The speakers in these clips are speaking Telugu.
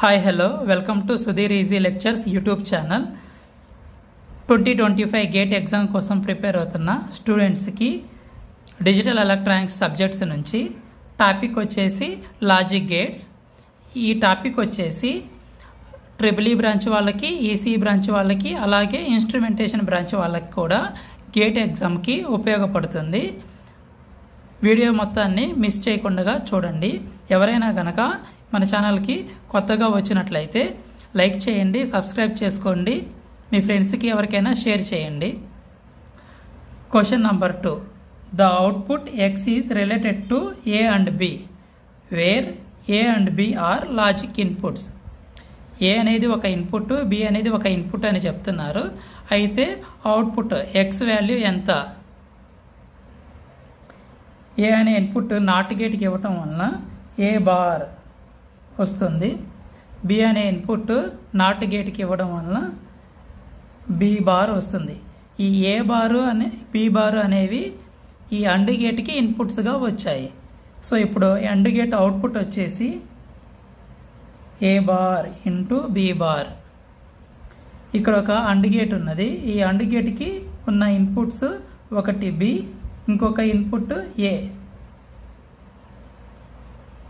Hi hello welcome to Sudheer easy lectures YouTube channel 2025 gate exam కోసం ప్రిపేర్ అవుతున్న స్టూడెంట్స్కి డిజిటల్ ఎలక్ట్రానిక్స్ సబ్జెక్ట్స్ నుంచి టాపిక్ వచ్చేసి లాజిక్ గేట్స్. ఈ టాపిక్ వచ్చేసి ట్రిపుల్ ఈ బ్రాంచ్ వాళ్ళకి, ఈసీ బ్రాంచ్ వాళ్ళకి, అలాగే ఇన్స్ట్రుమెంటేషన్ బ్రాంచ్ వాళ్ళకి కూడా గేట్ ఎగ్జామ్కి ఉపయోగపడుతుంది. వీడియో మొత్తాన్ని మిస్ చేయకుండా చూడండి. ఎవరైనా గనక మన ఛానల్కి కొత్తగా వచ్చినట్లయితే లైక్ చేయండి, సబ్స్క్రైబ్ చేసుకోండి, మీ ఫ్రెండ్స్కి ఎవరికైనా షేర్ చేయండి. Question number 2. The output X is related to A and B where A and B are logic inputs. A అనేది ఒక ఇన్పుట్, B అనేది ఒక ఇన్పుట్ అని చెప్తున్నారు. అయితే అవుట్పుట్ X వాల్యూ ఎంత? A అనే ఇన్పుట్ నాట్ గేట్కి ఇవ్వటం వలన A బార్ వస్తుంది. B అనే ఇన్పుట్ నాట్ గేట్కి ఇవ్వడం వలన B బార్ వస్తుంది. ఈ A బారు అనే B బారు అనేవి ఈ అండ్ గేట్కి ఇన్పుట్స్గా వచ్చాయి. సో ఇప్పుడు అండ్ గేట్ అవుట్పుట్ వచ్చేసి A bar into B bar. ఇక్కడ ఒక అండ్ గేట్ ఉన్నది. ఈ అండ్ గేట్కి ఉన్న ఇన్పుట్స్ ఒకటి B, ఇంకొక ఇన్పుట్ A.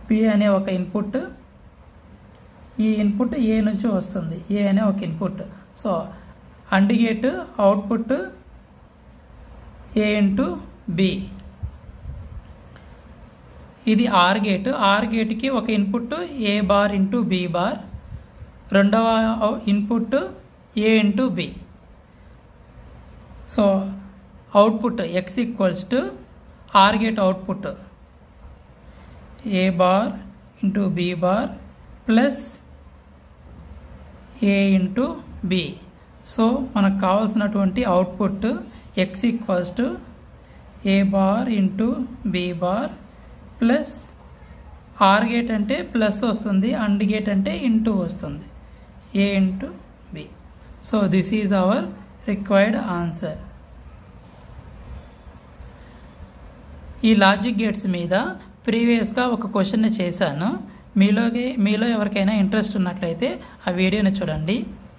B అనే ఒక ఇన్పుట్, ఈ ఇన్పుట్ A నుంచి వస్తుంది. A అనే ఒక input. So and gate output A into B. ఇది ఆర్ గేట్. ఆర్ గేట్కి ఒక input A bar into B bar, రెండవ input A into B. So output X equals to or gate output A bar into B bar plus A into B. So మనకు కావాల్సినటువంటి output X equals to A bar into B bar plus or gate అంటే ప్లస్ వస్తుంది, అండ్ గేట్ అంటే ఇంటూ వస్తుంది, A into B. So this is our required answer. ఈ లాజిక్ గేట్స్ మీద ప్రీవియస్గా ఒక క్వశ్చన్ చేశాను. మీలో ఎవరికైనా ఇంట్రెస్ట్ ఉన్నట్లయితే ఆ వీడియోని చూడండి.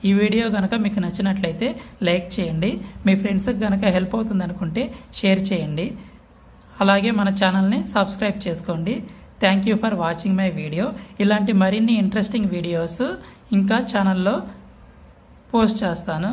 ఈ వీడియో కనుక మీకు నచ్చినట్లయితే లైక్ చేయండి, మీ ఫ్రెండ్స్కి కనుక హెల్ప్ అవుతుంది అనుకుంటే షేర్ చేయండి, అలాగే మన ఛానల్ని సబ్స్క్రైబ్ చేసుకోండి. Thank you for watching my video. ఇలాంటి మరిన్ని ఇంట్రెస్టింగ్ వీడియోస్ ఇంకా ఛానల్లో పోస్ట్ చేస్తాను.